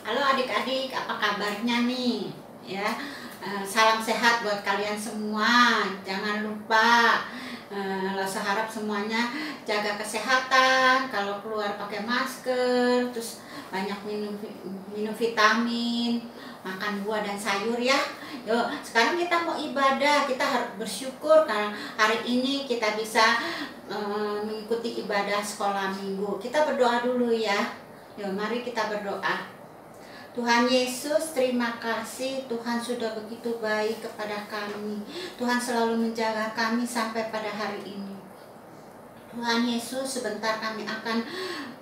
Halo adik-adik, apa kabarnya nih? Ya, salam sehat buat kalian semua. Jangan lupa, Lasa harap semuanya jaga kesehatan. Kalau keluar pakai masker, terus banyak minum vitamin, makan buah dan sayur ya. Yuk, sekarang kita mau ibadah. Kita harus bersyukur karena hari ini kita bisa mengikuti ibadah sekolah minggu. Kita berdoa dulu ya. Yuk, mari kita berdoa. Tuhan Yesus, terima kasih. Tuhan sudah begitu baik kepada kami. Tuhan selalu menjaga kami sampai pada hari ini. Tuhan Yesus, sebentar kami akan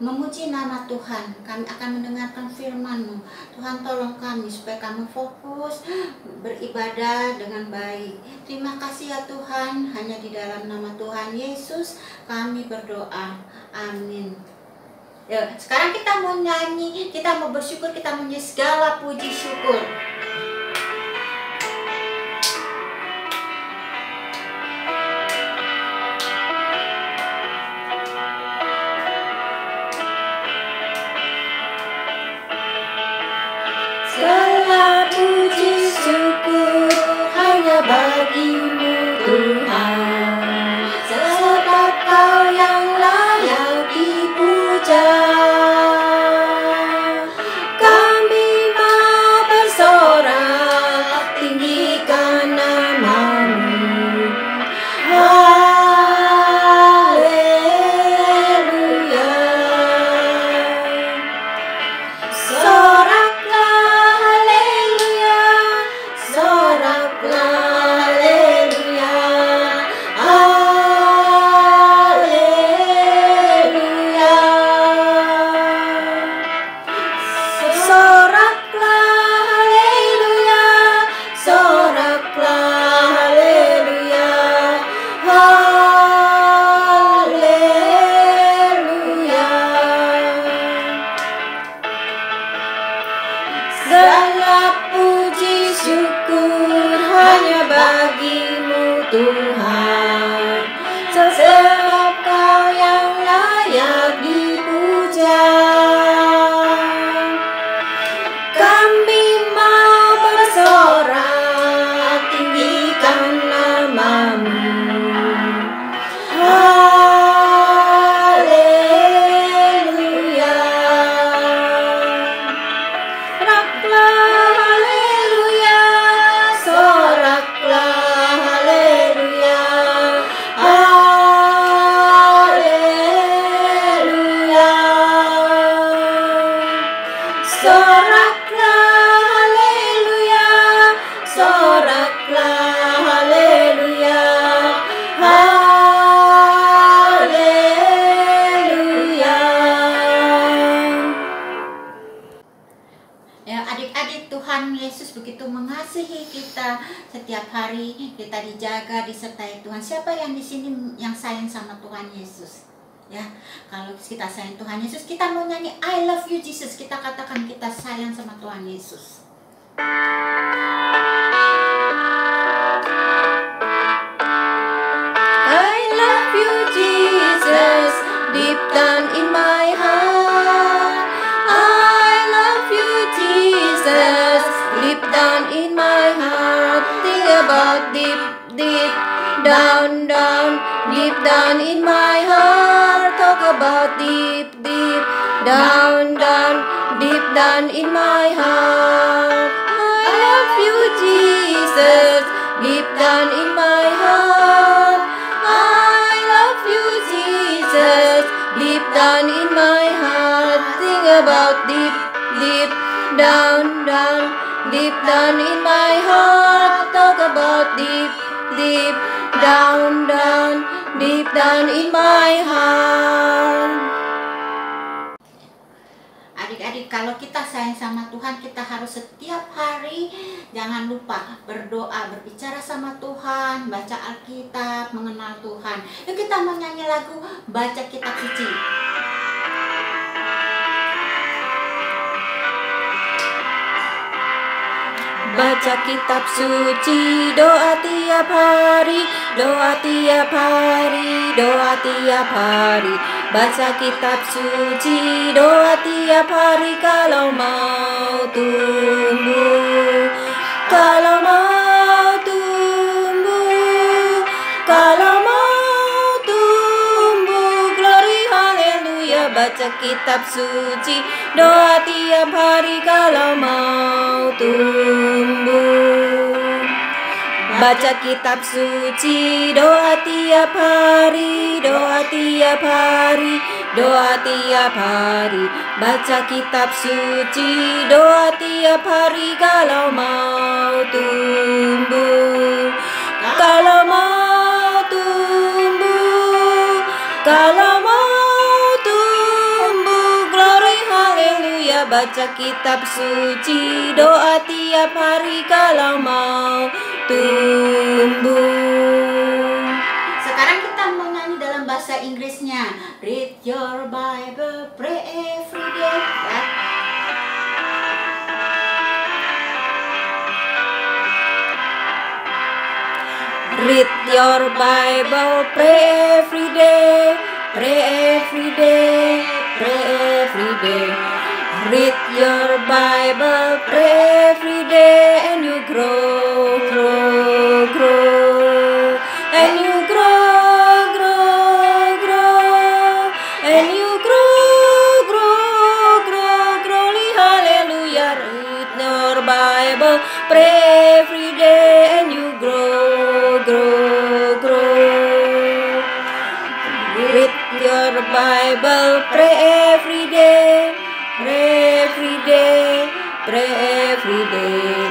memuji nama Tuhan. Kami akan mendengarkan firman-Mu. Tuhan, tolong kami supaya kami fokus beribadah dengan baik. Terima kasih ya Tuhan. Hanya di dalam nama Tuhan Yesus kami berdoa. Amin. Ya, sekarang kita mau nyanyi, kita mau bersyukur, kita mau nyanyi segala puji syukur. Segala puji syukur hanya bagi-Mu Tuhan, sebab Kau yang layak dipuja. Kami mau bersorak tinggikan nama-Mu. Haleluya. Soraklah haleluya, soraklah haleluya, haleluya. Soraklah haleluya, soraklah haleluya, haleluya. Segala puji syukur hanya bagi-Mu Tuhan, sebab Kau yang layak dipuja. Kami mau bersorak tinggikan nama-Mu. Haleluya. Soraklah haleluya, soraklah haleluya, haleluya. Soraklah haleluya, soraklah haleluya, haleluya. Ya, adik-adik, Tuhan Yesus begitu mengasihi kita. Setiap hari kita dijaga, disertai Tuhan. Siapa yang di sini yang sayang sama Tuhan Yesus? Ya, kalau kita sayang Tuhan Yesus, kita mau nyanyi I love you Jesus. Kita katakan kita sayang sama Tuhan Yesus. I love you, Jesus, deep down in my heart. I love you, Jesus, deep down in my heart. Think about deep, deep down, down, deep down in my heart. Talk about deep, deep down, down, deep down in my heart. I love you, Jesus, deep down in my heart. I love you, Jesus, deep down in my heart. Think about deep, deep down, down, deep down in my heart. Talk about deep, deep down, down, deep down in my heart. Adik-adik, kalau kita sayang sama Tuhan, kita harus setiap hari jangan lupa berdoa, berbicara sama Tuhan, baca Alkitab, mengenal Tuhan. Yuk kita mau nyanyi lagu Baca Kitab Suci. Baca kitab suci, doa tiap hari, doa tiap hari, doa tiap hari. Baca kitab suci, doa tiap hari kalau mau tumbuh, kalau mau tumbuh, kalau mau tumbuh. Glory haleluya. Baca kitab suci, doa tiap hari kalau mau tumbuh. Baca kitab suci, doa tiap hari, doa tiap hari, doa tiap hari. Baca kitab suci, doa tiap hari kalau mau tumbuh, kalau mau tumbuh, kalau mau tumbuh. Glory haleluya. Baca kitab suci, doa tiap hari kalau mau tumbuh. Sekarang kita mau nyanyi dalam bahasa Inggrisnya. Read your Bible, pray every day. Ya. Read your Bible, pray every day, pray every day, pray every day. Read your Bible, pray every day, and you grow, grow, grow, and you grow, grow, grow, and you grow, grow, grow, glory, hallelujah. Read your Bible, pray every day, and you grow, grow, grow. Read your Bible, pray every day, pray every day, pray every day.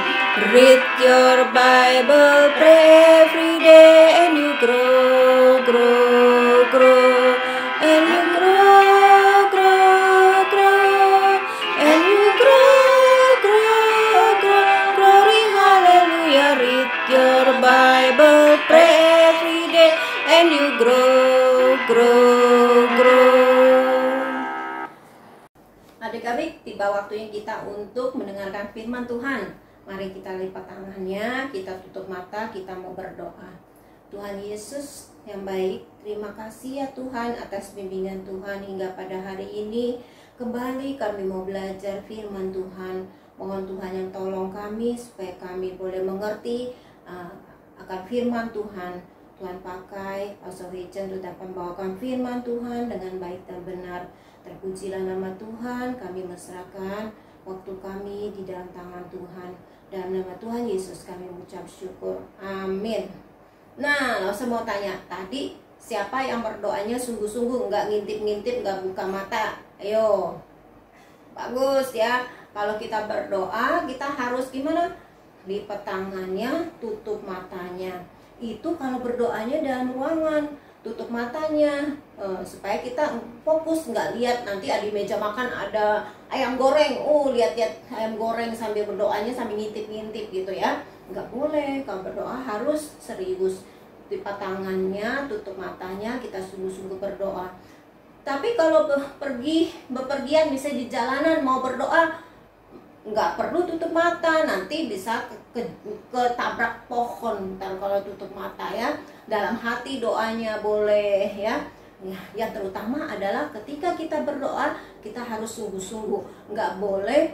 Read your Bible, pray every day, and you grow, grow, grow, and you grow, grow, grow, and you grow, grow, grow. Glory, hallelujah. Read your Bible, pray every day, and you grow, grow, grow. Adik-adik, tiba waktunya kita untuk mendengarkan firman Tuhan. Mari kita lipat tangannya, kita tutup mata, kita mau berdoa. Tuhan Yesus yang baik, terima kasih ya Tuhan atas bimbingan Tuhan hingga pada hari ini. Kembali kami mau belajar firman Tuhan. Mohon Tuhan yang tolong kami supaya kami boleh mengerti akan firman Tuhan. Tuhan pakai Pastor Richard untuk dapat membawakan firman Tuhan dengan baik dan benar. Terpujilah nama Tuhan, kami mesrakan waktu kami di dalam tangan Tuhan. Dalam nama Tuhan Yesus kami mengucap syukur. Amin. Nah, saya mau tanya, tadi siapa yang berdoanya sungguh-sungguh, nggak ngintip-ngintip, nggak buka mata? Ayo. Bagus ya. Kalau kita berdoa, kita harus gimana? Lipat tangannya, tutup matanya. Itu kalau berdoanya dalam ruangan, tutup matanya supaya kita fokus, nggak lihat nanti di meja makan ada ayam goreng, lihat-lihat ayam goreng sambil berdoanya sambil ngintip-ngintip gitu ya. Nggak boleh, kalau berdoa harus serius, lipat tangannya, tutup matanya, kita sungguh-sungguh berdoa. Tapi kalau bepergian misalnya di jalanan mau berdoa, nggak perlu tutup mata, nanti bisa ketabrak pohon ntar kalau tutup mata ya. Dalam hati doanya boleh ya. Yang terutama adalah ketika kita berdoa, kita harus sungguh-sungguh, nggak boleh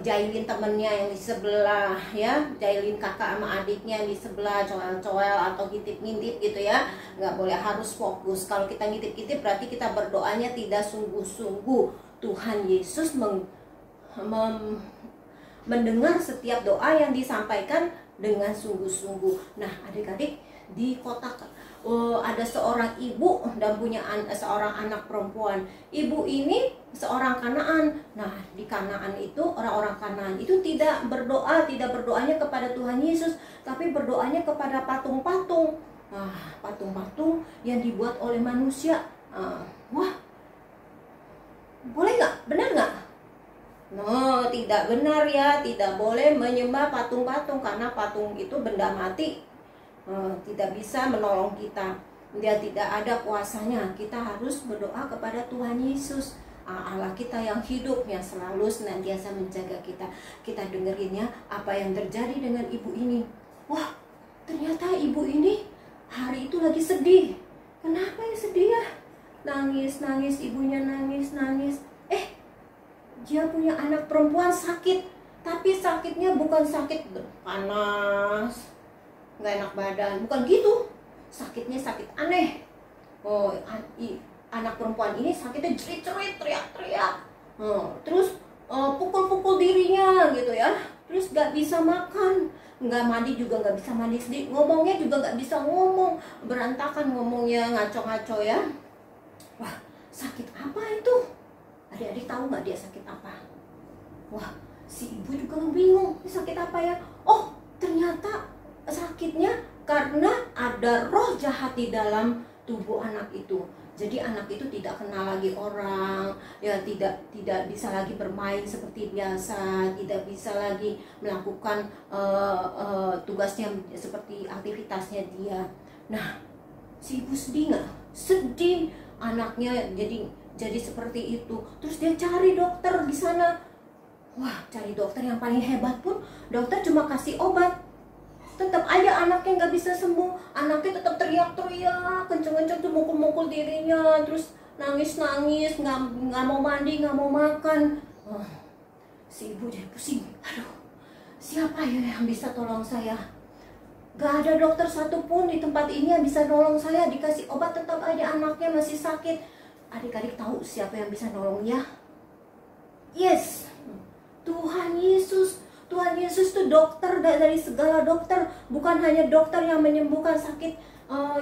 jahilin temennya yang di sebelah ya, jahilin kakak sama adiknya yang di sebelah, coel-coel atau ngintip-ngintip gitu ya, nggak boleh, harus fokus. Kalau kita ngintip-ngintip berarti kita berdoanya tidak sungguh-sungguh. Tuhan Yesus mendengar setiap doa yang disampaikan dengan sungguh-sungguh. Nah, adik-adik, di kota ada seorang ibu dan punya seorang anak perempuan. Ibu ini seorang Kanaan. Nah, di Kanaan itu, orang-orang Kanaan itu tidak berdoanya kepada Tuhan Yesus, tapi berdoanya kepada patung-patung. Nah, patung-patung yang dibuat oleh manusia. Wah, boleh nggak? Benar nggak? No, tidak benar ya. Tidak boleh menyembah patung-patung, karena patung itu benda mati. Tidak bisa menolong kita, dia tidak ada kuasanya. Kita harus berdoa kepada Tuhan Yesus, Allah kita yang hidup, yang selalu senantiasa menjaga kita. Kita dengerin ya apa yang terjadi dengan ibu ini. Wah, ternyata ibu ini hari itu lagi sedih. Kenapa ya sedih ya? Nangis, ibunya nangis. Dia punya anak perempuan sakit, tapi sakitnya bukan sakit panas, nggak enak badan, bukan gitu. Sakitnya sakit aneh. Anak perempuan ini sakitnya jerit-jerit, teriak-teriak, terus pukul-pukul dirinya gitu ya. Terus nggak bisa makan, nggak mandi juga nggak bisa mandi sendiri, ngomongnya juga nggak bisa ngomong, berantakan ngomongnya, ngaco-ngaco ya. Wah, sakit apa itu? Adik-adik tahu nggak dia sakit apa? Wah, si ibu juga bingung, ini sakit apa ya? Oh, ternyata sakitnya karena ada roh jahat di dalam tubuh anak itu. Jadi anak itu tidak kenal lagi orang, ya tidak bisa lagi bermain seperti biasa, tidak bisa lagi melakukan tugasnya seperti aktivitasnya dia. Nah, si ibu sedih nggak? Sedih, anaknya jadi seperti itu. Terus dia cari dokter di sana. Wah, cari dokter yang paling hebat pun dokter cuma kasih obat. Tetap aja anaknya nggak bisa sembuh. Anaknya tetap teriak-teriak, kenceng-kenceng tuh mukul-mukul dirinya, terus nangis, nggak mau mandi, nggak mau makan. Si ibu jadi pusing. Aduh, siapa ya yang bisa tolong saya? Gak ada dokter satupun di tempat ini yang bisa nolong saya. Dikasih obat tetap aja anaknya masih sakit. Adik-adik tahu siapa yang bisa nolongnya? Yes, Tuhan Yesus. Tuhan Yesus itu dokter dari segala dokter. Bukan hanya dokter yang menyembuhkan sakit,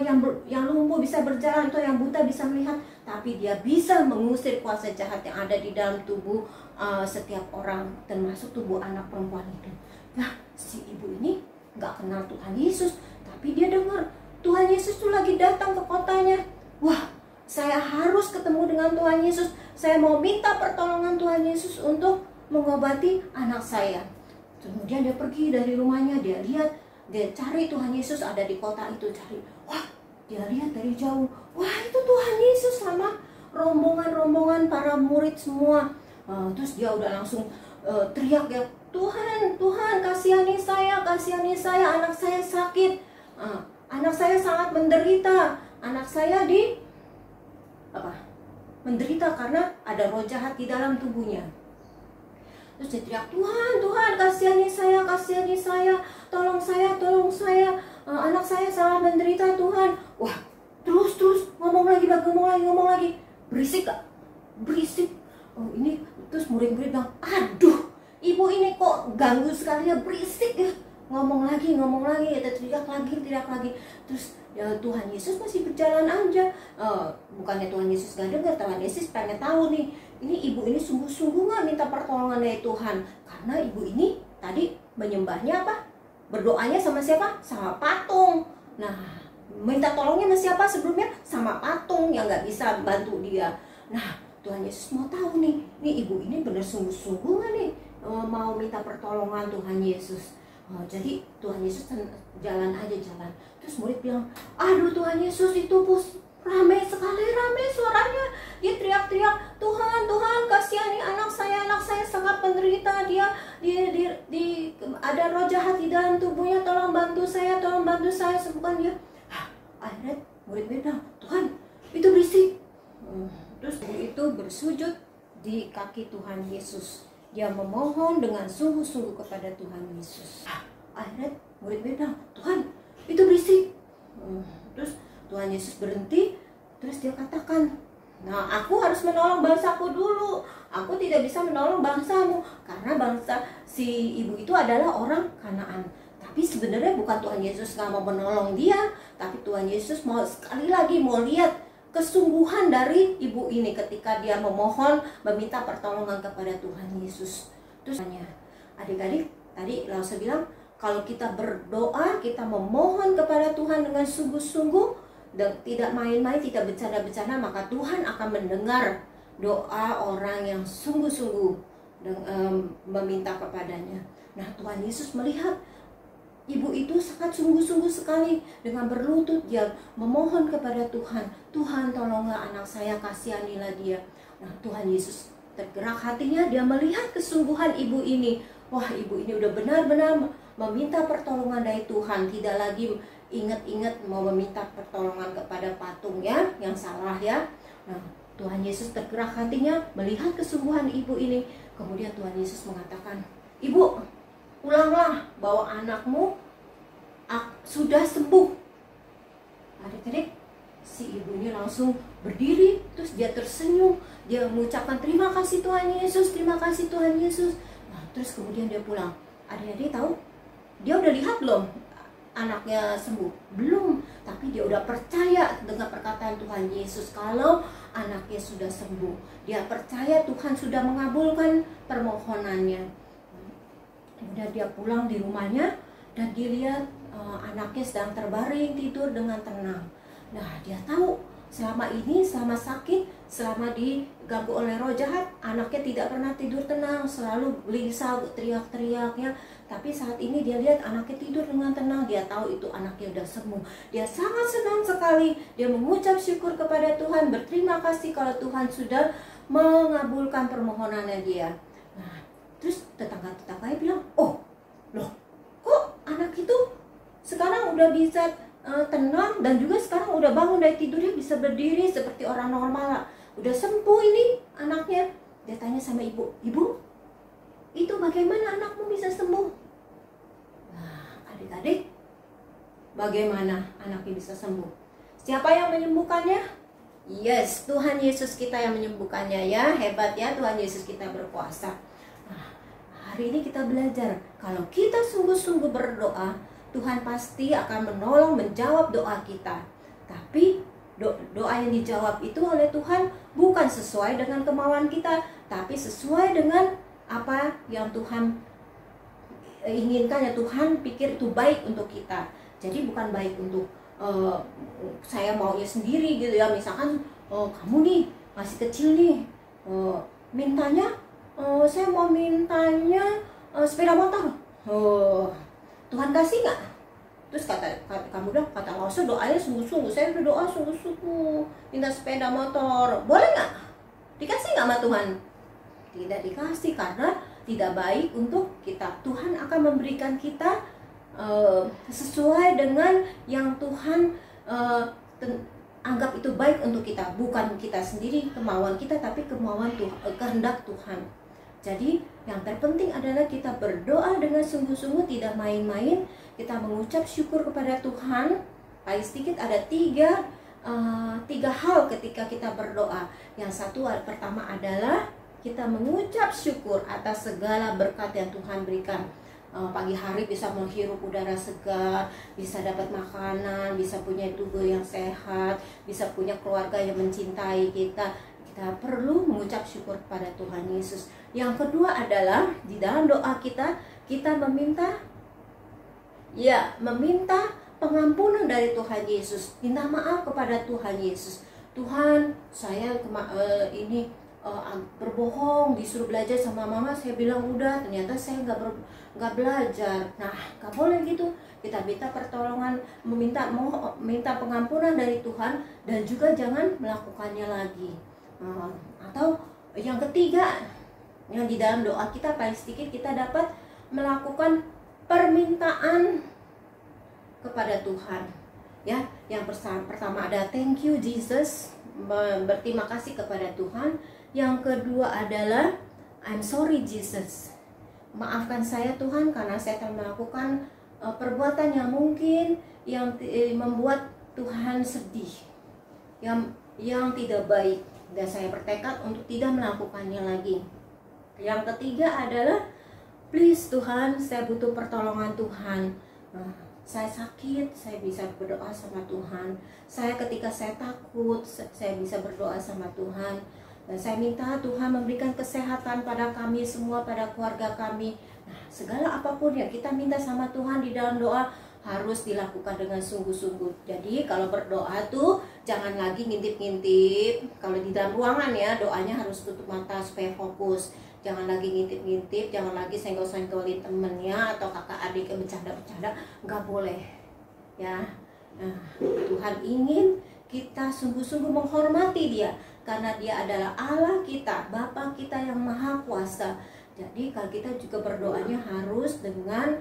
yang lumpuh bisa berjalan atau yang buta bisa melihat, tapi dia bisa mengusir kuasa jahat yang ada di dalam tubuh setiap orang, termasuk tubuh anak perempuan itu. Nah, si ibu ini nggak kenal Tuhan Yesus, tapi dia dengar Tuhan Yesus tuh lagi datang ke kotanya. Wah, saya harus ketemu dengan Tuhan Yesus. Saya mau minta pertolongan Tuhan Yesus untuk mengobati anak saya. Kemudian dia pergi dari rumahnya, dia lihat, dia cari Tuhan Yesus ada di kota itu, cari. Wah, dia lihat dari jauh. Wah, itu Tuhan Yesus sama rombongan-rombongan para murid semua. Terus dia udah langsung teriak ya, Tuhan, kasihani saya, anak saya sakit. Anak saya sangat menderita. Anak saya menderita karena ada roh jahat di dalam tubuhnya. Terus dia teriak, Tuhan, kasihani saya, tolong saya, anak saya sangat menderita Tuhan. Wah, terus ngomong lagi, berisik gak? Berisik. Ini terus murid-murid bilang, aduh, ibu ini kok ganggu sekali ya, berisik ya. Ngomong lagi, teriak lagi. Terus ya, Tuhan Yesus masih berjalan aja. Bukannya Tuhan Yesus gak dengar, Tuhan Yesus pengen tahu nih, ini ibu ini sungguh-sungguh gak minta pertolongan dari Tuhan. Karena ibu ini tadi menyembahnya apa? Berdoanya sama siapa? Sama patung. Nah, minta tolongnya sama siapa sebelumnya? Sama patung yang gak bisa bantu dia. Nah, Tuhan Yesus mau tahu nih ibu ini benar sungguh-sungguh gak nih mau minta pertolongan Tuhan Yesus. Jadi Tuhan Yesus jalan. Terus murid bilang, aduh Tuhan Yesus itu ramai sekali suaranya. Dia teriak-teriak, Tuhan, kasihani anak saya sangat menderita, ada roh jahat di dalam tubuhnya, tolong bantu saya sembuhkan dia. Akhirnya murid-murid bilang, Tuhan itu berisik. Terus itu bersujud di kaki Tuhan Yesus. Dia memohon dengan sungguh-sungguh kepada Tuhan Yesus. Akhirnya murid-murid bilang, Tuhan itu berisik. Terus Tuhan Yesus berhenti. Terus dia katakan, nah aku harus menolong bangsaku dulu. Aku tidak bisa menolong bangsamu. Karena bangsa si ibu itu adalah orang Kanaan. Tapi sebenarnya bukan Tuhan Yesus gak mau menolong dia, tapi Tuhan Yesus mau sekali lagi mau lihat kesungguhan dari ibu ini ketika dia memohon, meminta pertolongan kepada Tuhan Yesus. Terus adik-adik, tadi Lause bilang, kalau kita berdoa, kita memohon kepada Tuhan dengan sungguh-sungguh, dan tidak main-main, tidak bercanda-bercanda, maka Tuhan akan mendengar doa orang yang sungguh-sungguh meminta kepadanya. Nah, Tuhan Yesus melihat ibu itu sangat sungguh-sungguh sekali dengan berlutut dia memohon kepada Tuhan. Tuhan tolonglah anak saya, kasihanilah dia. Nah, Tuhan Yesus tergerak hatinya, dia melihat kesungguhan ibu ini. Wah, ibu ini udah benar-benar meminta pertolongan dari Tuhan, tidak lagi ingat-ingat mau meminta pertolongan kepada patung ya, yang salah ya. Nah, Tuhan Yesus tergerak hatinya melihat kesungguhan ibu ini. Kemudian Tuhan Yesus mengatakan, Ibu, pulanglah, bawa anakmu sudah sembuh. Adik-adik, si ibu ini langsung berdiri, terus dia tersenyum, dia mengucapkan terima kasih Tuhan Yesus, terima kasih Tuhan Yesus. Nah, terus kemudian dia pulang. Adik-adik tahu, dia udah lihat belum anaknya sembuh? Belum, tapi dia udah percaya dengan perkataan Tuhan Yesus kalau anaknya sudah sembuh. Dia percaya Tuhan sudah mengabulkan permohonannya. Kemudian dia pulang di rumahnya dan dilihat anaknya sedang terbaring tidur dengan tenang. Nah, dia tahu selama ini, selama sakit, selama diganggu oleh roh jahat, anaknya tidak pernah tidur tenang, selalu gelisah, teriak-teriaknya. Tapi saat ini dia lihat anaknya tidur dengan tenang, dia tahu itu anaknya sudah sembuh. Dia sangat senang sekali, dia mengucap syukur kepada Tuhan, berterima kasih kalau Tuhan sudah mengabulkan permohonannya dia. Nah, terus tetangga-tetangganya bilang, oh, loh, kok anak itu sekarang udah bisa tenang dan juga sekarang udah bangun dari tidurnya, bisa berdiri seperti orang normal, udah sembuh ini anaknya. Dia tanya sama ibu, Ibu, itu bagaimana anakmu bisa sembuh? Nah, adik-adik, bagaimana anaknya bisa sembuh? Siapa yang menyembuhkannya? Yes, Tuhan Yesus kita yang menyembuhkannya ya. Hebat ya, Tuhan Yesus kita berkuasa. Nah, hari ini kita belajar kalau kita sungguh-sungguh berdoa, Tuhan pasti akan menolong, menjawab doa kita. Tapi doa yang dijawab itu oleh Tuhan bukan sesuai dengan kemauan kita, tapi sesuai dengan apa yang Tuhan inginkan, ya Tuhan pikir itu baik untuk kita. Jadi bukan baik untuk saya maunya sendiri gitu ya. Misalkan kamu nih masih kecil nih, mintanya saya mau mintanya sepeda motor. Tuhan kasih nggak? Terus kamu bilang, kata Lause doanya sungguh-sungguh, saya udah doa sungguh-sungguh minta sepeda motor, boleh nggak? Dikasih nggak sama Tuhan? Tidak dikasih, karena tidak baik untuk kita. Tuhan akan memberikan kita sesuai dengan yang Tuhan anggap itu baik untuk kita, bukan kita sendiri kemauan kita, tapi kemauan kehendak Tuhan. Jadi yang terpenting adalah kita berdoa dengan sungguh-sungguh, tidak main-main. Kita mengucap syukur kepada Tuhan. Paling sedikit ada tiga hal ketika kita berdoa. Yang satu, pertama adalah kita mengucap syukur atas segala berkat yang Tuhan berikan. Pagi hari bisa menghirup udara segar, bisa dapat makanan, bisa punya tubuh yang sehat, bisa punya keluarga yang mencintai kita. Kita perlu mengucap syukur kepada Tuhan Yesus. Yang kedua adalah di dalam doa kita meminta pengampunan dari Tuhan Yesus. Minta maaf kepada Tuhan Yesus. Tuhan, saya ini berbohong, disuruh belajar sama mama, saya bilang udah, ternyata saya nggak belajar. Nah, nggak boleh gitu. Kita minta pertolongan, minta pengampunan dari Tuhan, dan juga jangan melakukannya lagi. Atau yang ketiga, Yang di dalam doa kita paling sedikit kita dapat melakukan permintaan kepada Tuhan. Ya, yang pertama ada thank you Jesus, berterima kasih kepada Tuhan. Yang kedua adalah I'm sorry Jesus, maafkan saya Tuhan karena saya telah melakukan perbuatan yang mungkin yang membuat Tuhan sedih, yang tidak baik, dan saya bertekad untuk tidak melakukannya lagi. Yang ketiga adalah please Tuhan, saya butuh pertolongan Tuhan. Saya sakit, saya bisa berdoa sama Tuhan. Ketika saya takut, saya bisa berdoa sama Tuhan. Dan saya minta Tuhan memberikan kesehatan pada kami semua, pada keluarga kami. Nah, segala apapun yang kita minta sama Tuhan di dalam doa harus dilakukan dengan sungguh-sungguh. Jadi kalau berdoa tuh jangan lagi ngintip-ngintip. Kalau di dalam ruangan ya, doanya harus tutup mata supaya fokus. Jangan lagi ngintip-ngintip, jangan lagi senggol-senggolin temennya atau kakak adik yang bercanda-bercanda, nggak boleh ya. Nah, Tuhan ingin kita sungguh-sungguh menghormati Dia karena Dia adalah Allah kita, Bapa kita yang Maha Kuasa. Jadi kalau kita juga berdoanya harus dengan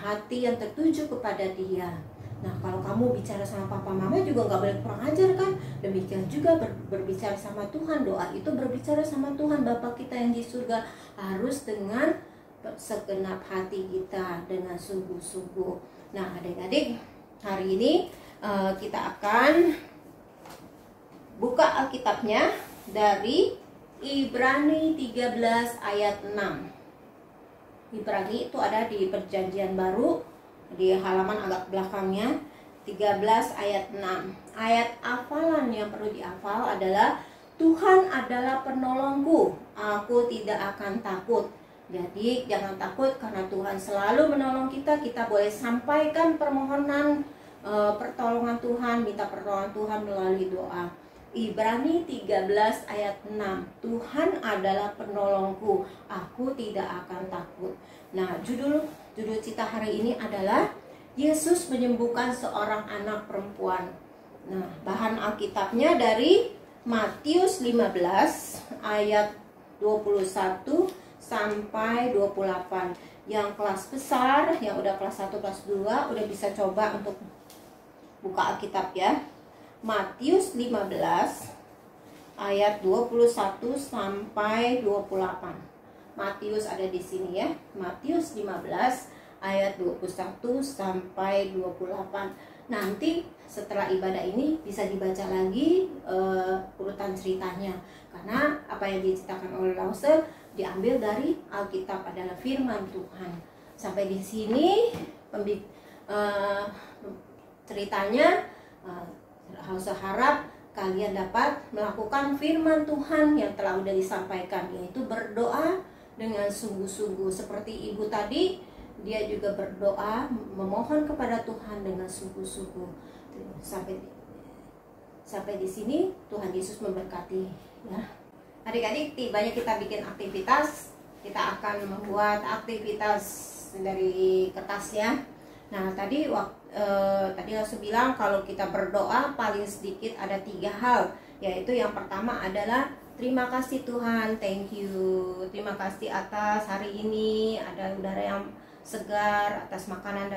hati yang tertuju kepada Dia. Nah, kalau kamu bicara sama papa mama juga nggak boleh kurang ajar kan? Demikian juga berbicara sama Tuhan, doa itu berbicara sama Tuhan Bapa kita yang di surga, harus dengan segenap hati kita, dengan sungguh-sungguh. Nah, adik-adik, hari ini kita akan buka Alkitabnya dari Ibrani 13 ayat 6. Ibrani itu ada di Perjanjian Baru, di halaman agak belakangnya, 13 ayat 6. Ayat hafalan yang perlu dihafal adalah Tuhan adalah penolongku, aku tidak akan takut. Jadi jangan takut karena Tuhan selalu menolong kita. Kita boleh sampaikan permohonan pertolongan Tuhan, minta pertolongan Tuhan melalui doa. Ibrani 13 ayat 6. Tuhan adalah penolongku, aku tidak akan takut. Nah, judul cerita hari ini adalah Yesus menyembuhkan seorang anak perempuan. Nah, bahan Alkitabnya dari Matius 15 ayat 21 sampai 28. Yang kelas besar, yang udah kelas 1, kelas 2 udah bisa coba untuk buka Alkitab ya. Matius 15 ayat 21 sampai 28. Matius ada di sini ya. Matius 15 ayat 21 sampai 28. Nanti setelah ibadah ini bisa dibaca lagi urutan ceritanya, karena apa yang diceritakan oleh Lause diambil dari Alkitab, adalah firman Tuhan. Sampai di sini ceritanya. Lause harap kalian dapat melakukan firman Tuhan yang telah sudah disampaikan, yaitu berdoa dengan sungguh-sungguh. Seperti ibu tadi, dia juga berdoa memohon kepada Tuhan dengan sungguh-sungguh. Sampai di sini Tuhan Yesus memberkati ya. Adik-adik, tibanya kita bikin aktivitas. Kita akan membuat aktivitas dari kertasnya. Nah, tadi Lause bilang kalau kita berdoa paling sedikit ada 3 hal, yaitu yang pertama adalah terima kasih Tuhan, thank you. Terima kasih atas hari ini ada udara yang segar, atas makanan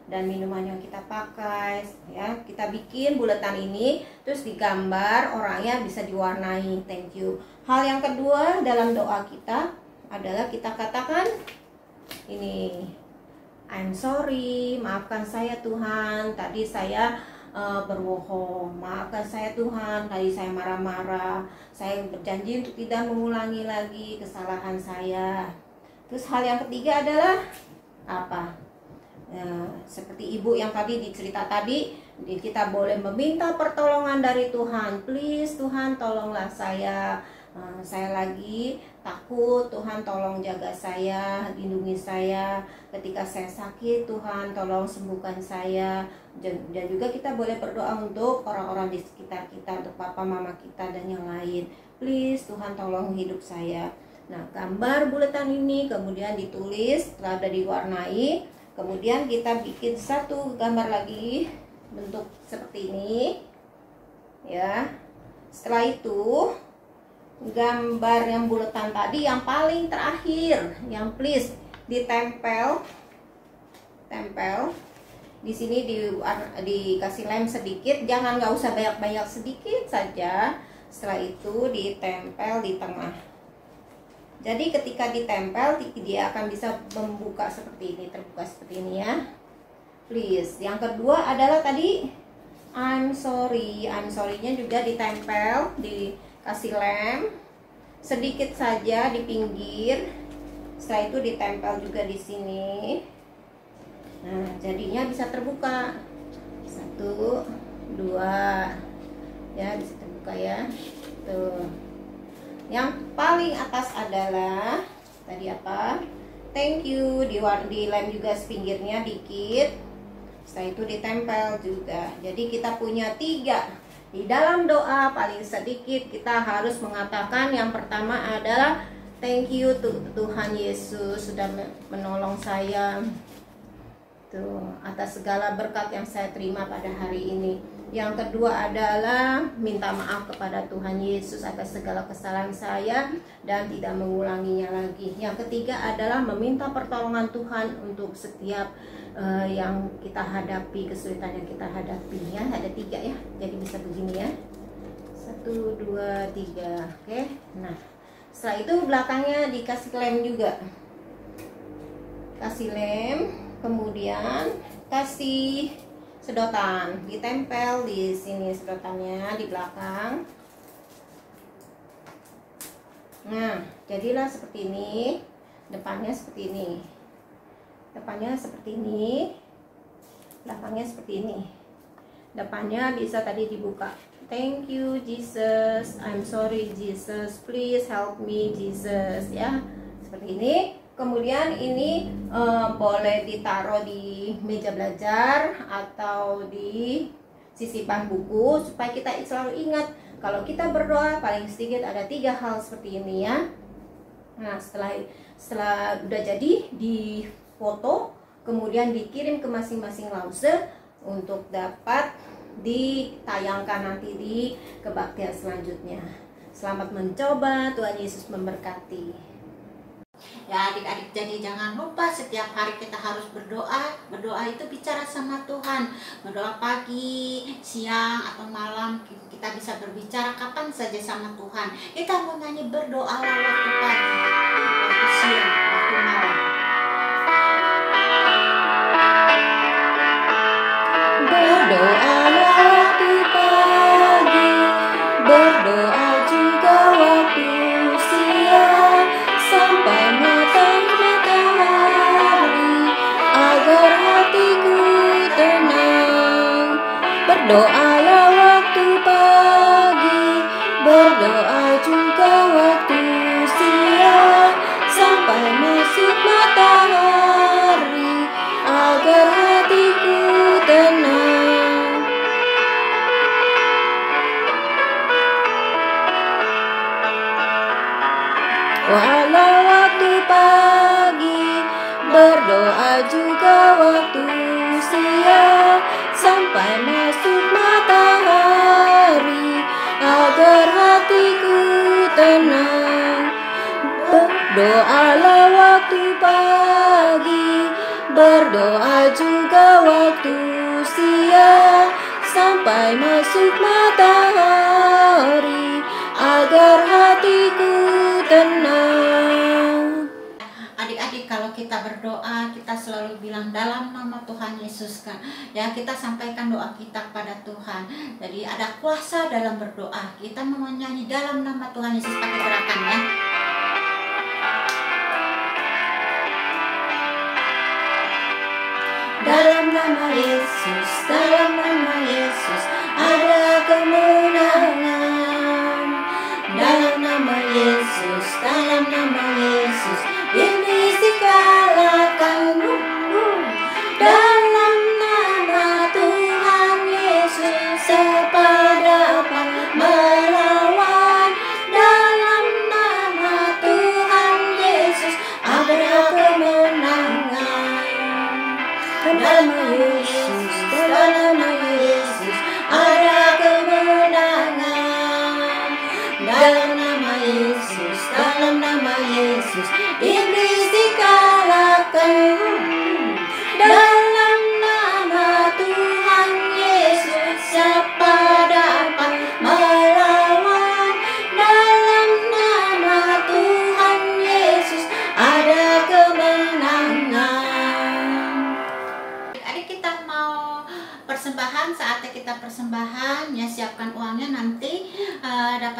dan minuman yang kita pakai ya. Kita bikin buletin ini, terus digambar, orangnya bisa diwarnai, thank you. Hal yang kedua dalam doa kita adalah kita katakan ini, I'm sorry, maafkan saya Tuhan, tadi saya berbohong, maafkan saya Tuhan, tadi saya marah-marah, saya berjanji untuk tidak mengulangi lagi kesalahan saya. Terus hal yang ketiga adalah apa? Seperti ibu yang tadi dicerita tadi, kita boleh meminta pertolongan dari Tuhan. Please Tuhan, tolonglah saya lagi takut, Tuhan tolong jaga saya, lindungi saya ketika saya sakit, Tuhan tolong sembuhkan saya. Dan juga kita boleh berdoa untuk orang-orang di sekitar kita, untuk papa mama kita dan yang lain. Please Tuhan tolong hidup saya. Nah, gambar buletin ini kemudian ditulis, setelah sudah diwarnai, kemudian kita bikin satu gambar lagi bentuk seperti ini ya. Setelah itu gambar yang buletan tadi yang paling terakhir, yang please ditempel, di sini dikasih lem sedikit, jangan nggak usah banyak-banyak, sedikit saja. Setelah itu ditempel di tengah. Jadi ketika ditempel dia akan bisa membuka seperti ini, terbuka seperti ini ya. Please. Yang kedua adalah tadi I'm sorry-nya juga ditempel, dikasih lem sedikit saja di pinggir. Setelah itu ditempel juga di sini. Nah, jadinya bisa terbuka. 1, 2. Ya, bisa terbuka ya. Tuh. Yang paling atas adalah tadi apa? Thank you, di lem juga pinggirnya dikit. Setelah itu ditempel juga. Jadi kita punya 3. Di dalam doa paling sedikit kita harus mengatakan yang pertama adalah thank you Tuhan Yesus sudah menolong saya tuh atas segala berkat yang saya terima pada hari ini. Yang kedua adalah minta maaf kepada Tuhan Yesus atas segala kesalahan saya dan tidak mengulanginya lagi. Yang ketiga adalah meminta pertolongan Tuhan untuk setiap yang kita hadapi, kesulitan yang kita hadapi ya. Ada 3 ya, jadi bisa begini ya. 1, 2, 3. Oke. Nah, setelah itu belakangnya dikasih lem juga. Kasih lem, kemudian kasih sedotan, ditempel di sini sedotannya di belakang. Nah, jadilah seperti ini. Depannya seperti ini. Depannya seperti ini. Belakangnya seperti ini. Depannya bisa tadi dibuka. Thank you Jesus, I'm sorry Jesus, please help me Jesus ya. Seperti ini. Kemudian ini boleh ditaruh di meja belajar atau di sisipan buku supaya kita selalu ingat kalau kita berdoa paling sedikit ada 3 hal seperti ini ya. Nah, setelah udah jadi di foto, kemudian dikirim ke masing-masing lause untuk dapat ditayangkan nanti di kebaktian selanjutnya. Selamat mencoba, Tuhan Yesus memberkati. Ya adik-adik, jadi jangan lupa setiap hari kita harus berdoa. Berdoa itu bicara sama Tuhan. Berdoa pagi, siang, atau malam. Kita bisa berbicara kapan saja sama Tuhan. Kita mau nyanyi berdoalah waktu pagi, waktu siang, waktu malam. Berdoalah waktu pagi, berdoa juga waktu siang, sampai matahari, agar hatiku tenang. Berdoalah waktu pagi, berdoa juga waktu siang, sampai masuk matahari, agar hatiku tenang. Walau waktu pagi, berdoa juga waktu siang, sampai masuk matahari, agar hatiku tenang. Berdoalah waktu pagi, berdoa juga waktu siang, sampai masuk matahari, agar hatiku tenang. Adik-adik, kalau kita berdoa, kita selalu bilang dalam nama Tuhan Yesus kan. Ya, kita sampaikan doa kita kepada Tuhan. Jadi ada kuasa dalam berdoa. Kita mau nyanyi dalam nama Tuhan Yesus pakai gerakan ya. Dalam nama Yesus, dalam nama Yesus, ada kemenangan. Dalam nama Yesus, dalam nama Yesus, iblis dikalahkan. Dalam nama Tuhan Yesus, siapa dapat melawan? Dalam nama Tuhan Yesus, ada kemenangan. Dalam nama Yesus, dalam nama Yesus, ada kemenangan. Dalam nama Yesus.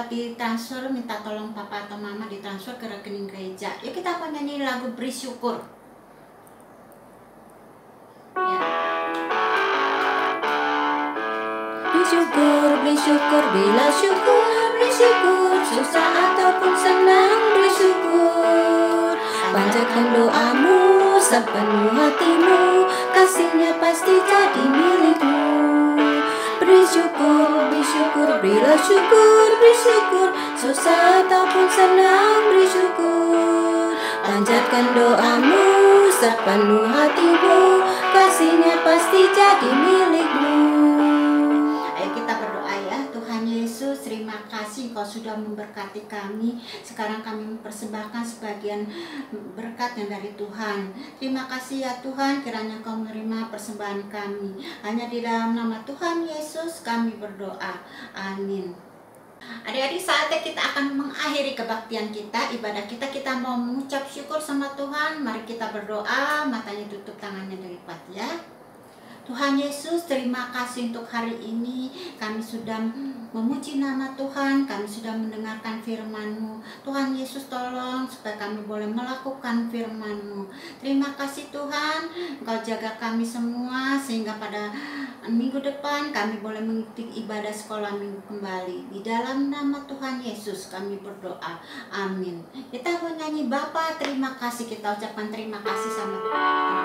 dapat ditransfer, minta tolong papa atau mama ditransfer ke rekening gereja. Yuk kita akan nyanyi lagu Beri Syukur. Ya. Beri syukur, bila syukur, beri syukur, susah ataupun senang, beri syukur. Panjatkan doamu, sepenuh hatimu, kasihnya pasti jadi milikmu. Beri syukur, berilah syukur, beri syukur, susah ataupun senang, beri syukur. Panjatkan doamu, sepenuh hatimu, kasihnya pasti jadi milikmu. Ayo kita berdoa ya. Tuhan Yesus, terima kasih Engkau sudah memberkati kami. Sekarang kami mempersembahkan sebagian berkat yang dari Tuhan. Terima kasih ya Tuhan, kiranya Engkau menerima persembahan kami. Hanya di dalam nama Tuhan Yesus kami berdoa. Amin. Adik-adik, saatnya kita akan mengakhiri kebaktian kita, ibadah kita. Kita mau mengucap syukur sama Tuhan. Mari kita berdoa, matanya tutup, tangannya dilipat ya. Tuhan Yesus, terima kasih untuk hari ini. Kami sudah memuji nama Tuhan, kami sudah mendengarkan firman-Mu. Tuhan Yesus, tolong supaya kami boleh melakukan firman-Mu. Terima kasih Tuhan, Engkau jaga kami semua sehingga pada minggu depan kami boleh mengikuti ibadah sekolah minggu kembali. Di dalam nama Tuhan Yesus kami berdoa. Amin. Kita menyanyi Bapa terima kasih, kita ucapkan terima kasih sama Tuhan.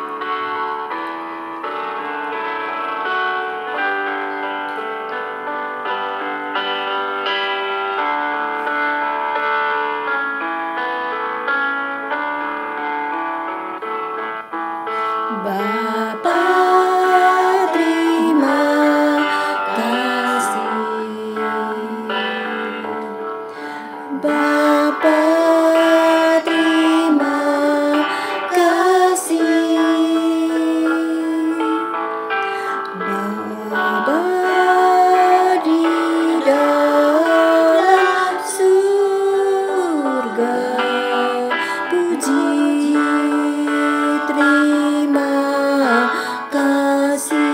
Bapa terima kasih, Bapa terima kasih, Bapa di dalam surga, puji terima kasih.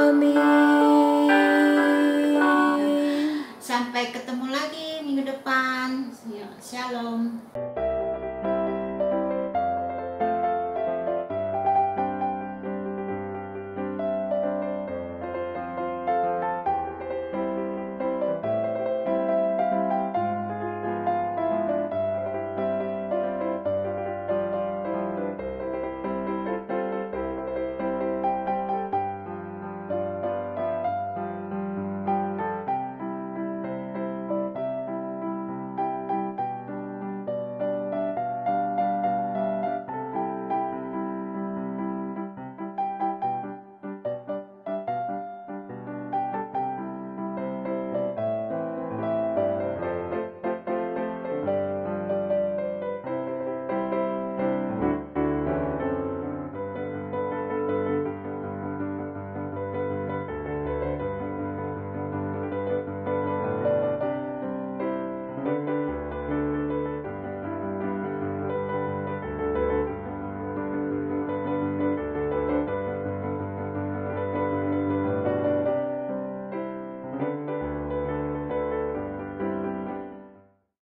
Amin. Sampai ketemu lagi minggu depan. Shalom.